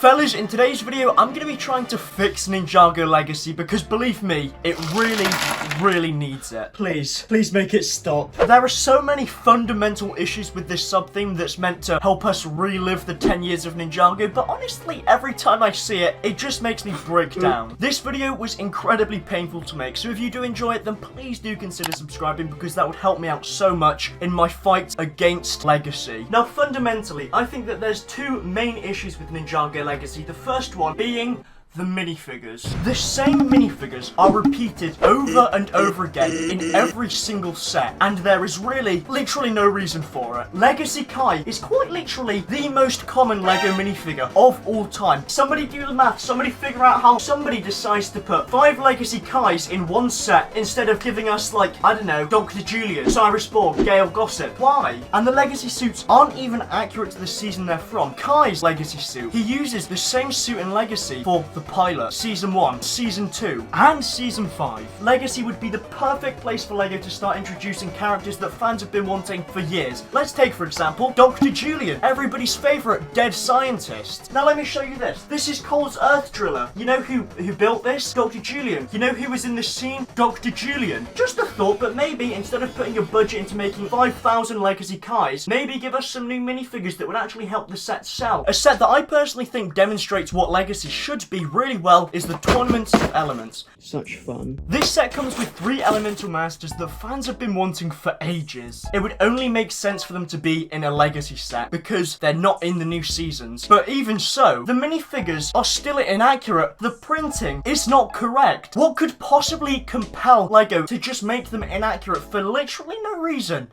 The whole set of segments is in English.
Fellas, in today's video, I'm going to be trying to fix Ninjago Legacy because, believe me, it really needs it. Please make it stop. There are so many fundamental issues with this sub-theme that's meant to help us relive the 10 years of Ninjago, but honestly, every time I see it, it just makes me break down. This video was incredibly painful to make, so if you do enjoy it, then please do consider subscribing because that would help me out so much in my fight against Legacy. Now, fundamentally, I think that there's two main issues with Ninjago Legacy. The first one being the minifigures. The same minifigures are repeated over and over again in every single set, and there is literally no reason for it. Legacy Kai is quite literally the most common Lego minifigure of all time. Somebody do the math, somebody figure out how somebody decides to put 5 Legacy Kais in one set instead of giving us, like, I don't know, Dr. Julian, Cyrus Borg, Gale Gossip. Why? And the Legacy suits aren't even accurate to the season they're from. Kai's Legacy suit, he uses the same suit in Legacy for the pilot, Season 1, Season 2, and Season 5. Legacy would be the perfect place for LEGO to start introducing characters that fans have been wanting for years. Let's take, for example, Dr. Julian, everybody's favourite dead scientist. Now let me show you this. This is Cole's Earth Driller. You know who built this? Dr. Julian. You know who was in this scene? Dr. Julian. Just a thought, but maybe instead of putting your budget into making 5,000 Legacy Kais, maybe give us some new minifigures that would actually help the set sell. A set that I personally think demonstrates what Legacy should be really well is the Tournament of Elements. Such fun. This set comes with 3 elemental masters that fans have been wanting for ages. It would only make sense for them to be in a Legacy set because they're not in the new seasons. But even so, the minifigures are still inaccurate. The printing is not correct. What could possibly compel LEGO to just make them inaccurate for literally no reason?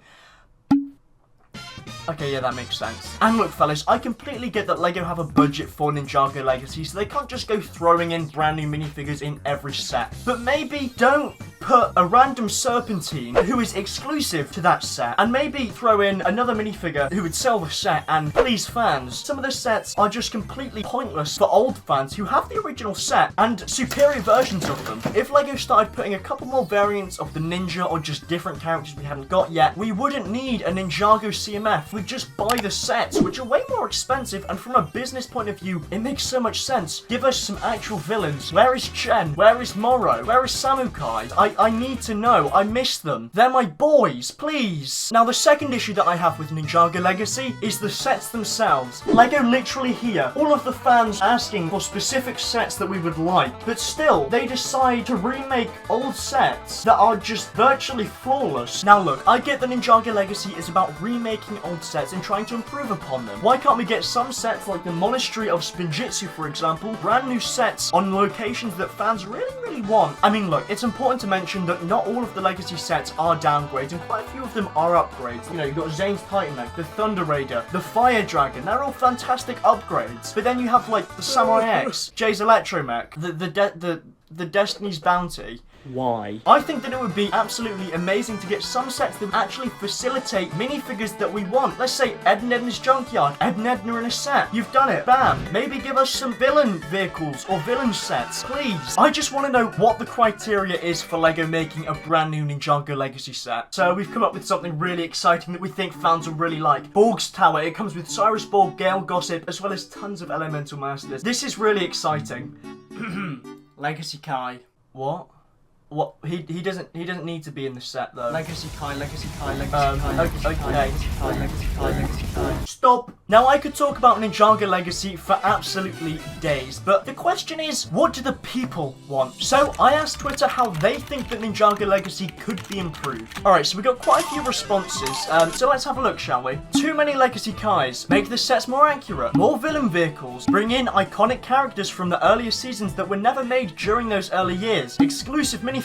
Okay, yeah, that makes sense. And look, fellas, I completely get that LEGO have a budget for Ninjago Legacy, so they can't just go throwing in brand new minifigures in every set. But maybe don't put a random Serpentine who is exclusive to that set, and maybe throw in another minifigure who would sell the set and please fans. Some of the sets are just completely pointless for old fans who have the original set and superior versions of them. If LEGO started putting a couple more variants of the Ninja or just different characters we haven't got yet, we wouldn't need a Ninjago CMF. We'd just buy the sets, which are way more expensive, and from a business point of view, it makes so much sense. Give us some actual villains. Where is Chen? Where is Moro? Where is Samukai? I need to know. I miss them. They're my boys, please. Now, the second issue that I have with Ninjago Legacy is the sets themselves. LEGO literally here, all of the fans asking for specific sets that we would like, but still, they decide to remake old sets that are just virtually flawless. Now look, I get that Ninjago Legacy is about remaking old sets and trying to improve upon them. Why can't we get some sets like the Monastery of Spinjitzu, for example, brand new sets on locations that fans really want? I mean, look, it's important to mention that not all of the Legacy sets are downgrades, and quite a few of them are upgrades. You know, you've got Zane's Titan Mech, the Thunder Raider, the Fire Dragon. They're all fantastic upgrades. But then you have, like, the Samurai X, Jay's Electromech, the Destiny's Bounty. Why? I think that it would be absolutely amazing to get some sets that actually facilitate minifigures that we want. Let's say Ed and Edna's Junkyard, Ed and Edna in a set. You've done it. Bam. Maybe give us some villain vehicles or villain sets, please. I just want to know what the criteria is for LEGO making a brand new Ninjago Legacy set. So we've come up with something really exciting that we think fans will really like. Borg's Tower. It comes with Cyrus Borg, Gale Gossip, as well as tons of elemental masters. This is really exciting. Legacy Kai. What? What? He doesn't need to be in the set though. Legacy Kai, Legacy Kai, Legacy Kai, Legacy Kai, Legacy Kai, Legacy Kai, Legacy Kai. Stop! Now I could talk about Ninjago Legacy for absolutely days, but the question is, what do the people want? So I asked Twitter how they think that Ninjago Legacy could be improved. Alright, so we got quite a few responses, so let's have a look, shall we? Too many Legacy Kais. Make the sets more accurate. More villain vehicles. Bring in iconic characters from the earlier seasons that were never made during those early years. Exclusive minifigures.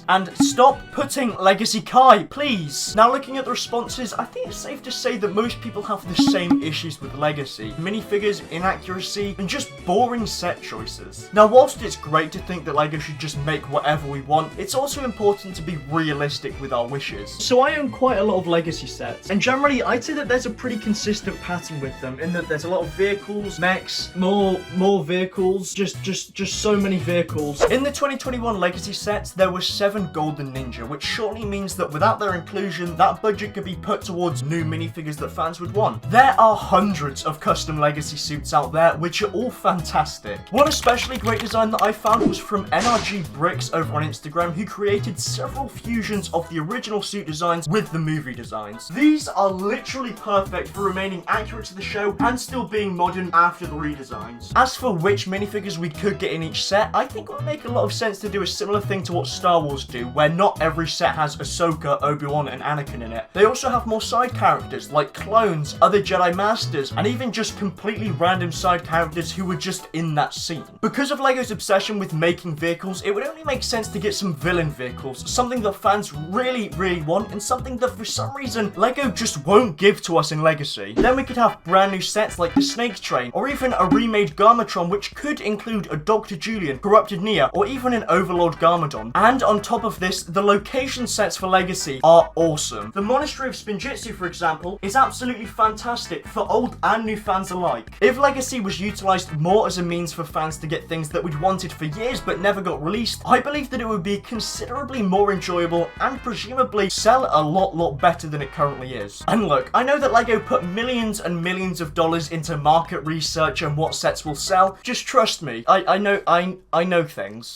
And stop putting Legacy Kai, please. Now looking at the responses, I think it's safe to say that most people have the same issues with Legacy. Minifigures, inaccuracy, and just boring set choices. Now whilst it's great to think that LEGO should just make whatever we want, it's also important to be realistic with our wishes. So I own quite a lot of Legacy sets, and generally I'd say that there's a pretty consistent pattern with them, in that there's a lot of vehicles, mechs, more vehicles, just so many vehicles. In the 2021 Legacy sets, there were 7 Golden Ninja, which shortly means that without their inclusion, that budget could be put towards new minifigures that fans would want. Then There are hundreds of custom Legacy suits out there, which are all fantastic. One especially great design that I found was from NRG Bricks over on Instagram, who created several fusions of the original suit designs with the movie designs. These are literally perfect for remaining accurate to the show and still being modern after the redesigns. As for which minifigures we could get in each set, I think it would make a lot of sense to do a similar thing to what Star Wars do, where not every set has Ahsoka, Obi-Wan, and Anakin in it. They also have more side characters, like clones, other Jedi Masters, and even just completely random side characters who were just in that scene. Because of LEGO's obsession with making vehicles, it would only make sense to get some villain vehicles, something that fans really want, and something that for some reason LEGO just won't give to us in Legacy. Then we could have brand new sets like the Snake Train, or even a remade Garmatron, which could include a Dr. Julian, Corrupted Nia, or even an Overlord Garmadon. And on top of this, the location sets for Legacy are awesome. The Monastery of Spinjitzu, for example, is absolutely fantastic for old and new fans alike. If Legacy was utilised more as a means for fans to get things that we'd wanted for years but never got released, I believe that it would be considerably more enjoyable and presumably sell a lot better than it currently is. And look, I know that LEGO put millions and millions of dollars into market research and what sets will sell. Just trust me, I know things.